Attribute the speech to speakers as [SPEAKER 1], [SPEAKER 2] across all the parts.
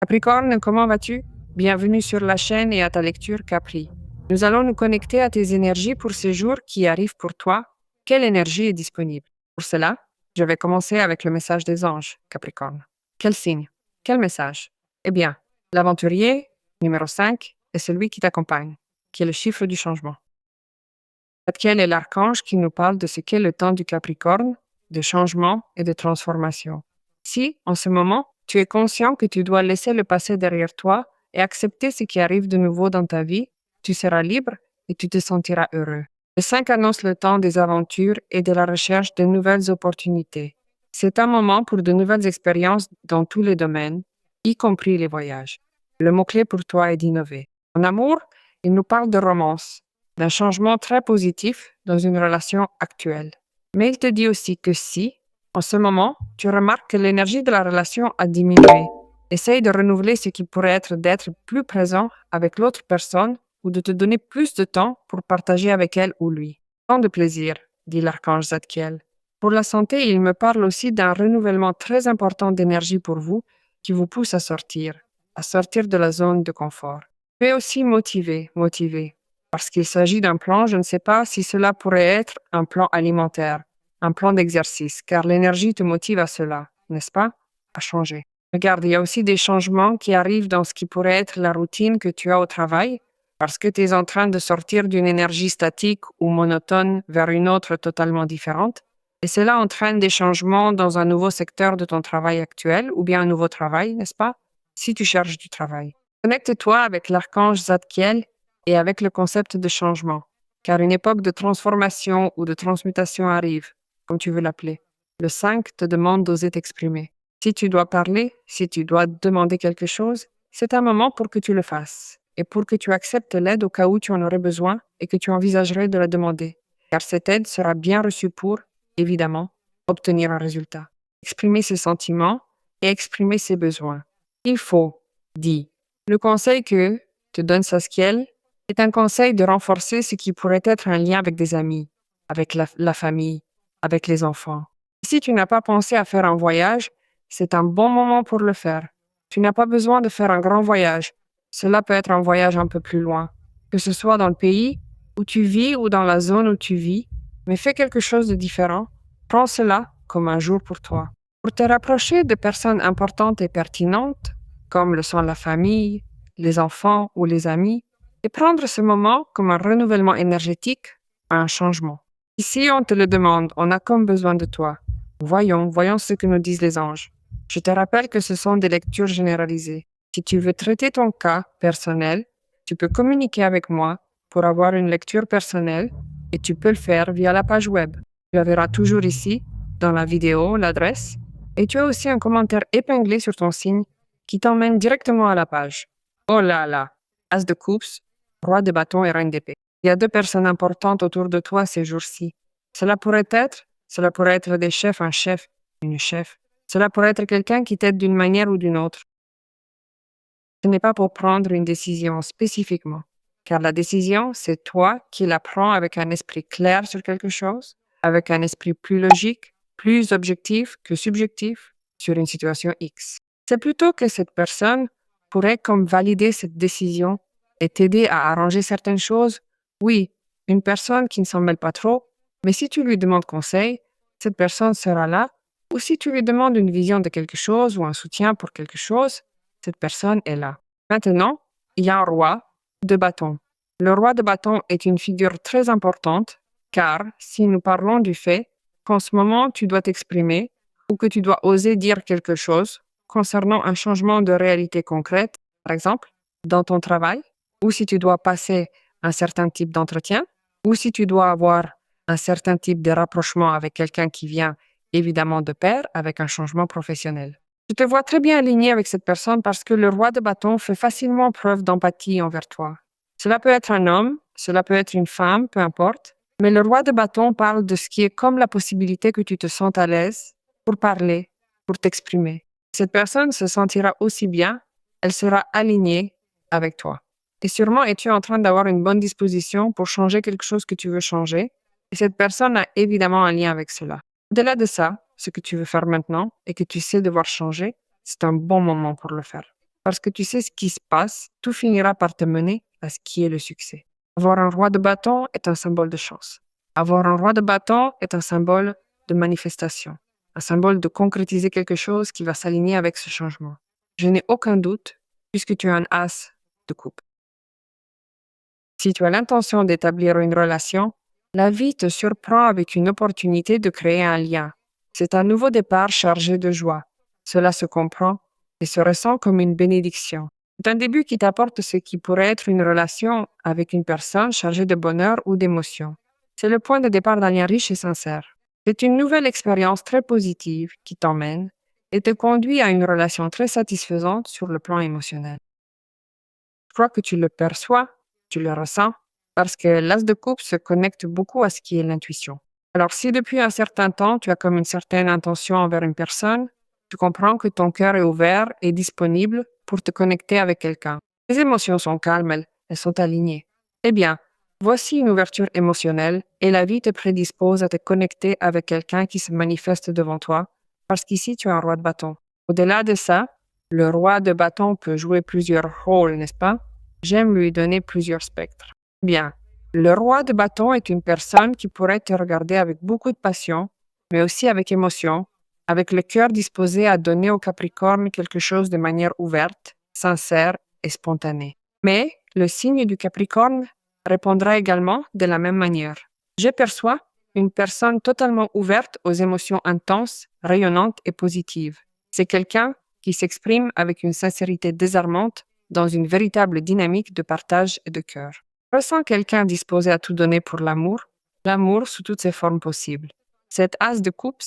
[SPEAKER 1] Capricorne, comment vas-tu? Bienvenue sur la chaîne et à ta lecture Capri. Nous allons nous connecter à tes énergies pour ces jours qui arrivent pour toi. Quelle énergie est disponible? Pour cela, je vais commencer avec le message des anges, Capricorne. Quel signe? Quel message? Eh bien, l'aventurier, numéro 5, est celui qui t'accompagne, qui est le chiffre du changement. Zadkiel est l'archange qui nous parle de ce qu'est le temps du Capricorne, de changement et de transformation. Si, en ce moment, tu es conscient que tu dois laisser le passé derrière toi et accepter ce qui arrive de nouveau dans ta vie, tu seras libre et tu te sentiras heureux. Le 5 annonce le temps des aventures et de la recherche de nouvelles opportunités. C'est un moment pour de nouvelles expériences dans tous les domaines, y compris les voyages. Le mot-clé pour toi est d'innover. En amour, il nous parle de romance, d'un changement très positif dans une relation actuelle. Mais il te dit aussi que si, en ce moment, tu remarques que l'énergie de la relation a diminué, essaye de renouveler ce qui pourrait être d'être plus présent avec l'autre personne ou de te donner plus de temps pour partager avec elle ou lui. Tant de plaisir, dit l'archange Zadkiel. Pour la santé, il me parle aussi d'un renouvellement très important d'énergie pour vous qui vous pousse à sortir de la zone de confort. Tu es aussi motivé, parce qu'il s'agit d'un plan, je ne sais pas si cela pourrait être un plan alimentaire, un plan d'exercice, car l'énergie te motive à cela, n'est-ce pas? À changer. Regarde, il y a aussi des changements qui arrivent dans ce qui pourrait être la routine que tu as au travail, parce que tu es en train de sortir d'une énergie statique ou monotone vers une autre totalement différente, et cela entraîne des changements dans un nouveau secteur de ton travail actuel, ou bien un nouveau travail, n'est-ce pas? Si tu cherches du travail. Connecte-toi avec l'archange Zadkiel et avec le concept de changement, car une époque de transformation ou de transmutation arrive, comme tu veux l'appeler. Le 5 te demande d'oser t'exprimer. Si tu dois parler, si tu dois demander quelque chose, c'est un moment pour que tu le fasses et pour que tu acceptes l'aide au cas où tu en aurais besoin et que tu envisagerais de la demander, car cette aide sera bien reçue pour, évidemment, obtenir un résultat. Exprimer ses sentiments et exprimer ses besoins. Il faut, dit. Le conseil que te donne Zadkiel est un conseil de renforcer ce qui pourrait être un lien avec des amis, avec la famille, avec les enfants. Si tu n'as pas pensé à faire un voyage, c'est un bon moment pour le faire. Tu n'as pas besoin de faire un grand voyage. Cela peut être un voyage un peu plus loin, que ce soit dans le pays où tu vis ou dans la zone où tu vis, mais fais quelque chose de différent. Prends cela comme un jour pour toi. Pour te rapprocher de personnes importantes et pertinentes, comme le sont la famille, les enfants ou les amis, et prendre ce moment comme un renouvellement énergétique, un changement. Ici, on te le demande, on a comme besoin de toi. Voyons ce que nous disent les anges. Je te rappelle que ce sont des lectures généralisées. Si tu veux traiter ton cas personnel, tu peux communiquer avec moi pour avoir une lecture personnelle et tu peux le faire via la page web. Tu la verras toujours ici, dans la vidéo, l'adresse, et tu as aussi un commentaire épinglé sur ton signe qui t'emmène directement à la page. Oh là là, As de coupe, roi de bâton et reine d'épée. Il y a deux personnes importantes autour de toi ces jours-ci. Cela pourrait être des chefs, un chef, une chef. Cela pourrait être quelqu'un qui t'aide d'une manière ou d'une autre. Ce n'est pas pour prendre une décision spécifiquement, car la décision, c'est toi qui la prends avec un esprit clair sur quelque chose, avec un esprit plus logique, plus objectif que subjectif sur une situation X. C'est plutôt que cette personne pourrait comme valider cette décision et t'aider à arranger certaines choses. Oui, une personne qui ne s'en mêle pas trop, mais si tu lui demandes conseil, cette personne sera là, ou si tu lui demandes une vision de quelque chose ou un soutien pour quelque chose, cette personne est là. Maintenant, il y a un roi de bâton. Le roi de bâton est une figure très importante, car si nous parlons du fait qu'en ce moment tu dois t'exprimer ou que tu dois oser dire quelque chose concernant un changement de réalité concrète, par exemple, dans ton travail, ou si tu dois passer un certain type d'entretien, ou si tu dois avoir un certain type de rapprochement avec quelqu'un qui vient évidemment de pair avec un changement professionnel. Je te vois très bien aligné avec cette personne parce que le roi de bâton fait facilement preuve d'empathie envers toi. Cela peut être un homme, cela peut être une femme, peu importe, mais le roi de bâton parle de ce qui est comme la possibilité que tu te sentes à l'aise pour parler, pour t'exprimer. Cette personne se sentira aussi bien, elle sera alignée avec toi. Et sûrement es-tu en train d'avoir une bonne disposition pour changer quelque chose que tu veux changer, et cette personne a évidemment un lien avec cela. Au-delà de ça, ce que tu veux faire maintenant et que tu sais devoir changer, c'est un bon moment pour le faire. Parce que tu sais ce qui se passe, tout finira par te mener à ce qui est le succès. Avoir un roi de bâton est un symbole de chance. Avoir un roi de bâton est un symbole de manifestation, un symbole de concrétiser quelque chose qui va s'aligner avec ce changement. Je n'ai aucun doute, puisque tu as un as de coupe. Si tu as l'intention d'établir une relation, la vie te surprend avec une opportunité de créer un lien. C'est un nouveau départ chargé de joie. Cela se comprend et se ressent comme une bénédiction. C'est un début qui t'apporte ce qui pourrait être une relation avec une personne chargée de bonheur ou d'émotion. C'est le point de départ d'un lien riche et sincère. C'est une nouvelle expérience très positive qui t'emmène et te conduit à une relation très satisfaisante sur le plan émotionnel. Je crois que tu le perçois, tu le ressens, parce que l'as de coupe se connecte beaucoup à ce qui est l'intuition. Alors si depuis un certain temps, tu as comme une certaine intention envers une personne, tu comprends que ton cœur est ouvert et disponible pour te connecter avec quelqu'un. Les émotions sont calmes, elles sont alignées. Eh bien, voici une ouverture émotionnelle et la vie te prédispose à te connecter avec quelqu'un qui se manifeste devant toi, parce qu'ici tu es un roi de bâton. Au-delà de ça, le roi de bâton peut jouer plusieurs rôles, n'est-ce pas? J'aime lui donner plusieurs spectres. Bien, le roi de bâton est une personne qui pourrait te regarder avec beaucoup de passion, mais aussi avec émotion, avec le cœur disposé à donner au Capricorne quelque chose de manière ouverte, sincère et spontanée. Mais le signe du Capricorne répondra également de la même manière. Je perçois une personne totalement ouverte aux émotions intenses, rayonnantes et positives. C'est quelqu'un qui s'exprime avec une sincérité désarmante dans une véritable dynamique de partage et de cœur. Je ressens quelqu'un disposé à tout donner pour l'amour sous toutes ses formes possibles. Cet as de coupe,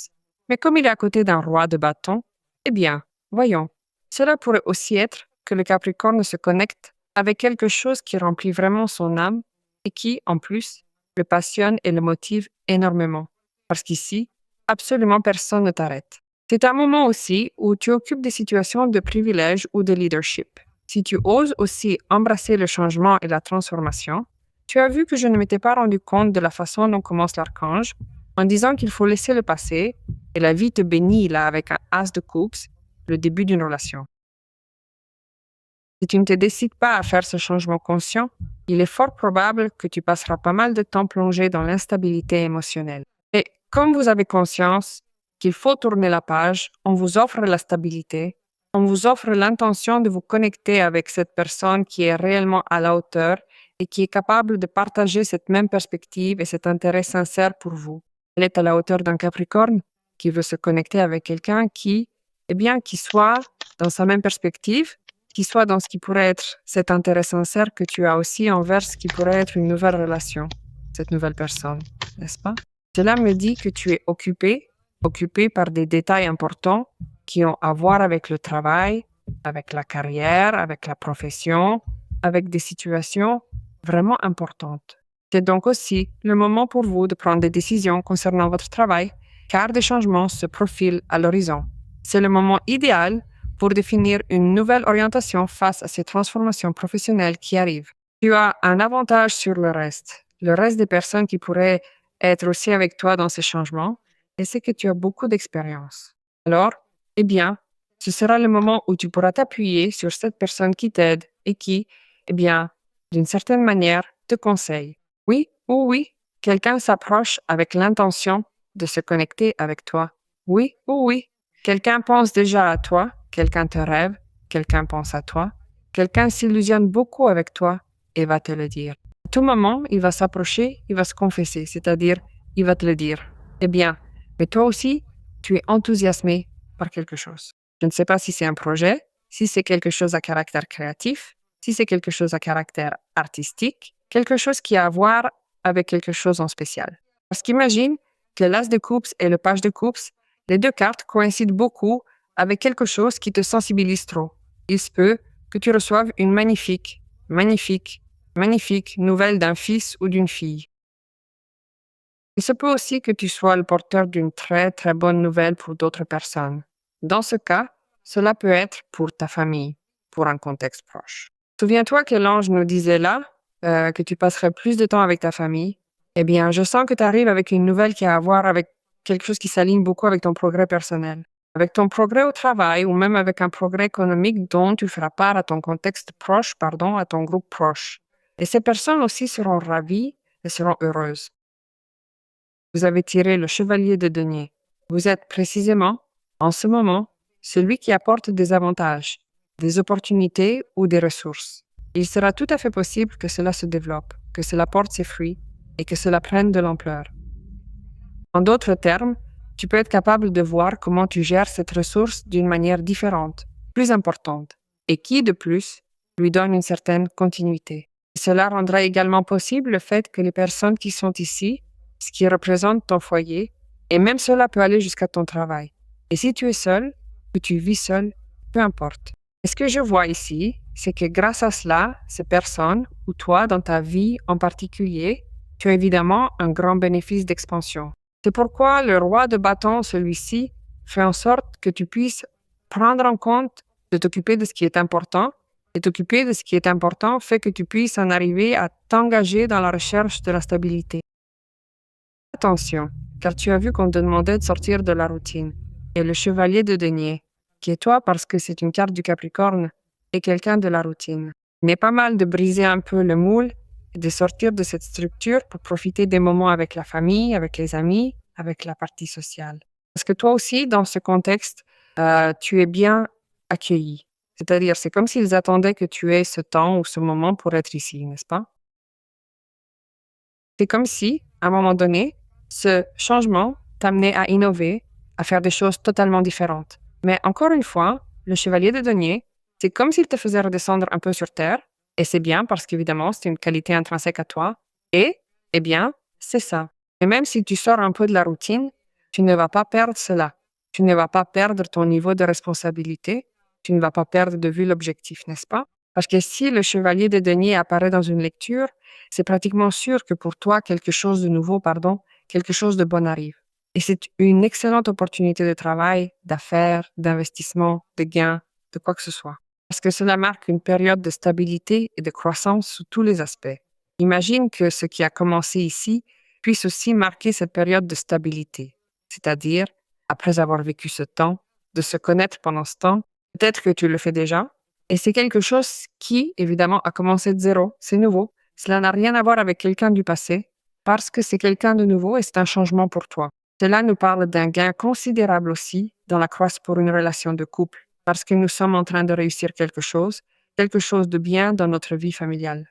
[SPEAKER 1] mais comme il est à côté d'un roi de bâton, eh bien, voyons, cela pourrait aussi être que le Capricorne se connecte avec quelque chose qui remplit vraiment son âme et qui, en plus, le passionne et le motive énormément. Parce qu'ici, absolument personne ne t'arrête. C'est un moment aussi où tu occupes des situations de privilège ou de leadership. Si tu oses aussi embrasser le changement et la transformation, tu as vu que je ne m'étais pas rendu compte de la façon dont commence l'archange en disant qu'il faut laisser le passé et la vie te bénit là avec un as de coupe, le début d'une relation. Si tu ne te décides pas à faire ce changement conscient, il est fort probable que tu passeras pas mal de temps plongé dans l'instabilité émotionnelle. Et comme vous avez conscience qu'il faut tourner la page, on vous offre la stabilité, on vous offre l'intention de vous connecter avec cette personne qui est réellement à la hauteur et qui est capable de partager cette même perspective et cet intérêt sincère pour vous. Elle est à la hauteur d'un Capricorne qui veut se connecter avec quelqu'un qui soit dans sa même perspective, qui soit dans ce qui pourrait être cet intérêt sincère que tu as aussi envers ce qui pourrait être une nouvelle relation, cette nouvelle personne, n'est-ce pas? Cela me dit que tu es occupé par des détails importants qui ont à voir avec le travail, avec la carrière, avec la profession, avec des situations vraiment importantes. C'est donc aussi le moment pour vous de prendre des décisions concernant votre travail, car des changements se profilent à l'horizon. C'est le moment idéal pour définir une nouvelle orientation face à ces transformations professionnelles qui arrivent. Tu as un avantage sur le reste des personnes qui pourraient être aussi avec toi dans ces changements, et c'est que tu as beaucoup d'expérience. Alors, eh bien, ce sera le moment où tu pourras t'appuyer sur cette personne qui t'aide et qui, d'une certaine manière, te conseille. Oui, quelqu'un s'approche avec l'intention de se connecter avec toi. Oui, quelqu'un pense déjà à toi, quelqu'un te rêve, quelqu'un pense à toi, quelqu'un s'illusionne beaucoup avec toi et va te le dire. À tout moment, il va s'approcher, il va se confesser, c'est-à-dire, il va te le dire. Eh bien, mais toi aussi, tu es enthousiasmé par quelque chose. Je ne sais pas si c'est un projet, si c'est quelque chose à caractère créatif, si c'est quelque chose à caractère artistique, quelque chose qui a à voir avec quelque chose en spécial. Parce qu'imagine que l'as de coupe et le page de coupe, les deux cartes coïncident beaucoup avec quelque chose qui te sensibilise trop. Il se peut que tu reçoives une magnifique nouvelle d'un fils ou d'une fille. Il se peut aussi que tu sois le porteur d'une très, très bonne nouvelle pour d'autres personnes. Dans ce cas, cela peut être pour ta famille, pour un contexte proche. Souviens-toi que l'ange nous disait là que tu passerais plus de temps avec ta famille. Eh bien, je sens que tu arrives avec une nouvelle qui a à voir avec quelque chose qui s'aligne beaucoup avec ton progrès personnel. avec ton progrès au travail ou même avec un progrès économique dont tu feras part à ton contexte proche, à ton groupe proche. Et ces personnes aussi seront ravies et seront heureuses. Vous avez tiré le chevalier de denier. Vous êtes précisément, en ce moment, celui qui apporte des avantages, des opportunités ou des ressources. Il sera tout à fait possible que cela se développe, que cela porte ses fruits et que cela prenne de l'ampleur. En d'autres termes, tu peux être capable de voir comment tu gères cette ressource d'une manière différente, plus importante, et qui, de plus, lui donne une certaine continuité. Cela rendra également possible le fait que les personnes qui sont ici, ce qui représente ton foyer, et même cela peut aller jusqu'à ton travail. Et si tu es seul, que tu vis seul, peu importe. Et ce que je vois ici, c'est que grâce à cela, ces personnes, ou toi dans ta vie en particulier, tu as évidemment un grand bénéfice d'expansion. C'est pourquoi le roi de bâton, celui-ci, fait en sorte que tu puisses prendre en compte de t'occuper de ce qui est important, et t'occuper de ce qui est important fait que tu puisses en arriver à t'engager dans la recherche de la stabilité. Attention, car tu as vu qu'on te demandait de sortir de la routine. Et le chevalier de denier, qui est toi parce que c'est une carte du Capricorne, est quelqu'un de la routine. Il n'est pas mal de briser un peu le moule et de sortir de cette structure pour profiter des moments avec la famille, avec les amis, avec la partie sociale. Parce que toi aussi, dans ce contexte, tu es bien accueilli. C'est-à-dire, c'est comme s'ils attendaient que tu aies ce temps ou ce moment pour être ici, n'est-ce pas? C'est comme si, à un moment donné, ce changement t'amenait à innover, à faire des choses totalement différentes. Mais encore une fois, le chevalier de denier, c'est comme s'il te faisait redescendre un peu sur terre, et c'est bien parce qu'évidemment, c'est une qualité intrinsèque à toi, et, eh bien, c'est ça. Et même si tu sors un peu de la routine, tu ne vas pas perdre cela. Tu ne vas pas perdre ton niveau de responsabilité, tu ne vas pas perdre de vue l'objectif, n'est-ce pas? Parce que si le chevalier de denier apparaît dans une lecture, c'est pratiquement sûr que pour toi, quelque chose de nouveau, quelque chose de bon arrive. Et c'est une excellente opportunité de travail, d'affaires, d'investissement, de gain, de quoi que ce soit. Parce que cela marque une période de stabilité et de croissance sous tous les aspects. Imagine que ce qui a commencé ici puisse aussi marquer cette période de stabilité. C'est-à-dire, après avoir vécu ce temps, de se connaître pendant ce temps, peut-être que tu le fais déjà, et c'est quelque chose qui, évidemment, a commencé de zéro, c'est nouveau. Cela n'a rien à voir avec quelqu'un du passé, parce que c'est quelqu'un de nouveau et c'est un changement pour toi. Cela nous parle d'un gain considérable aussi dans la croissance pour une relation de couple, parce que nous sommes en train de réussir quelque chose de bien dans notre vie familiale.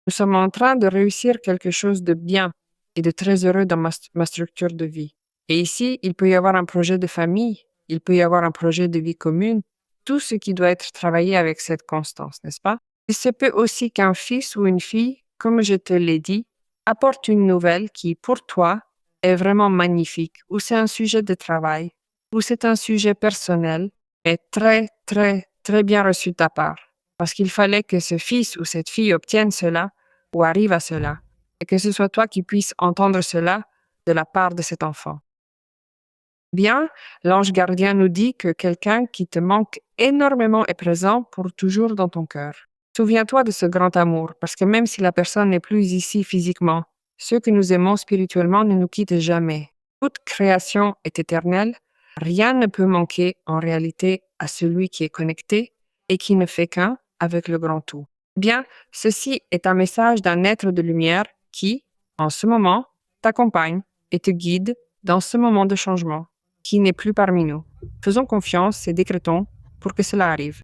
[SPEAKER 1] Nous sommes en train de réussir quelque chose de bien et de très heureux dans ma structure de vie. Et ici, il peut y avoir un projet de famille, il peut y avoir un projet de vie commune, tout ce qui doit être travaillé avec cette constance, n'est-ce pas? Il se peut aussi qu'un fils ou une fille, comme je te l'ai dit, apporte une nouvelle qui, pour toi, est vraiment magnifique, ou c'est un sujet de travail, ou c'est un sujet personnel, et très, très, très bien reçu de ta part. Parce qu'il fallait que ce fils ou cette fille obtienne cela, ou arrive à cela, et que ce soit toi qui puisses entendre cela de la part de cet enfant. Bien, l'ange gardien nous dit que quelqu'un qui te manque énormément est présent pour toujours dans ton cœur. Souviens-toi de ce grand amour, parce que même si la personne n'est plus ici physiquement, ceux que nous aimons spirituellement ne nous quittent jamais. Toute création est éternelle, rien ne peut manquer en réalité à celui qui est connecté et qui ne fait qu'un avec le grand tout. Bien, ceci est un message d'un être de lumière qui, en ce moment, t'accompagne et te guide dans ce moment de changement qui n'est plus parmi nous. Faisons confiance et décrétons pour que cela arrive.